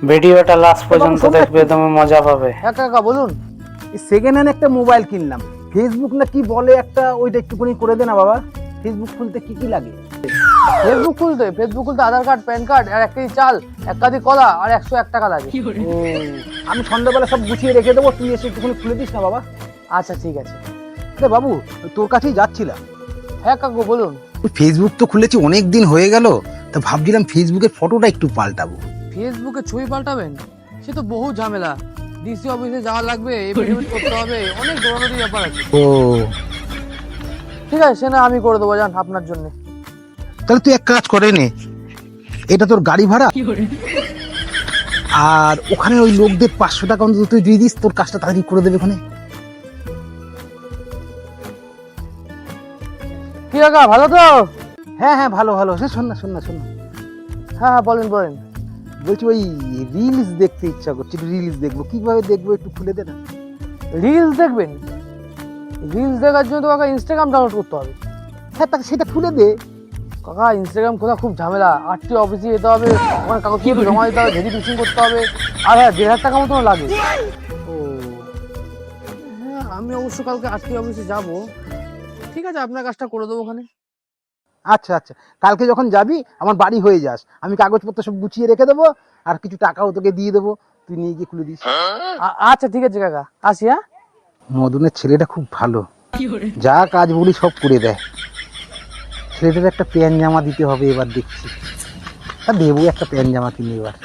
ভিডিওটা লাস্ট পর্যন্ত দেখবে, তুমি মজা পাবে। হ্যাঁ কাকা বলুন। সেকেন্ড হ্যান্ড একটা মোবাইল কিনলাম, ফেসবুক না কি বলে একটা, ওইটা একটুখানি করে দে না বাবা। ফেসবুক খুলতে কি কি লাগে? ফেসবুক খুলতে আধার কার্ড, প্যান কার্ড, আর 1 কেজি চাল, 1 কাঁদি কলা আর 101 টাকা লাগে। ও, আমি সন্ধ্যাবেলা সব গুছিয়ে রেখে দেবো, তুই এসে একটুখানি খুলে দিস না বাবা। আচ্ছা ঠিক আছে। আরে বাবু, তোর কাছেই যাচ্ছিলাম। হ্যাঁ কাকু বলুন। ফেসবুক তো খুলেছি অনেক দিন হয়ে গেল, তা ভাবছিলাম ফেসবুকের ফটোটা একটু পাল্টাবো। ফেসবুকে ছবি পাল্টাবেন? সে তো বহু ঝামেলা, ডিসি অফিসে যাওয়া লাগবে, এফিডেভিট করতে হবে, অনেক দৌড়ানোর ব্যাপার আছে। ও, ঠিক আছে, সে না আমি করে দেবো, যান আপনার জন্য। তাহলে তুই এক কাজ করে নে, এটা তোর গাড়ি ভাড়া, আর ওখানে ওই লোকদের 500 টাকা অন্তত তুই দিয়ে দিস, তোর কাজটা তাড়াতাড়ি করে দেবে ওখানে। কি কাকা ভালো তো? হ্যাঁ হ্যাঁ, ভালো ভালো। শোন না শোন না শোন না, হ্যাঁ হ্যাঁ বলেন বলেন। বলছি ওই রিলস দেখতে ইচ্ছা করছে, রিলস দেখবো, কিভাবে দেখবো একটু খুলে দে না। রিলস দেখবেন? রিলস দেখার জন্য তো কাকা ইনস্টাগ্রাম ডাউনলোড করতে হবে। হ্যাঁ, তাকে সেটা খুলে দে। কাকা ইনস্টাগ্রাম খোলা খুব ঝামেলা, আরটি অফিসে যেতে হবে, ওখানে কাগজপত্র জমা দিতে হবে, ভেরিফিকেশন করতে হবে, আর হ্যাঁ 1,500 টাকা মতো লাগে। ও, হ্যাঁ আমি অবশ্য কালকে আরটি অফিসে যাব। ঠিক আছে, আপনার কাজটা করে দেবো ওখানে। আচ্ছা আচ্ছা, কালকে যখন যাবি আমার বাড়ি হয়ে যাস, আমি কাগজপত্র সব গুছিয়ে রেখে দেবো, আর কিছু টাকাও তোকে দিয়ে দেবো, তুই নিয়ে গিয়ে খুলে দিস। আচ্ছা ঠিক আছে কাকা, আসি। হ্যাঁ মদনের ছেলেটা খুব ভালো, যা কাজ বলি সব করে দেয়। ছেলেটার একটা প্যান্ট জামা দিতে হবে এবার, দেখছি। তা দেবো একটা প্যান্ট জামা কিনে এবার।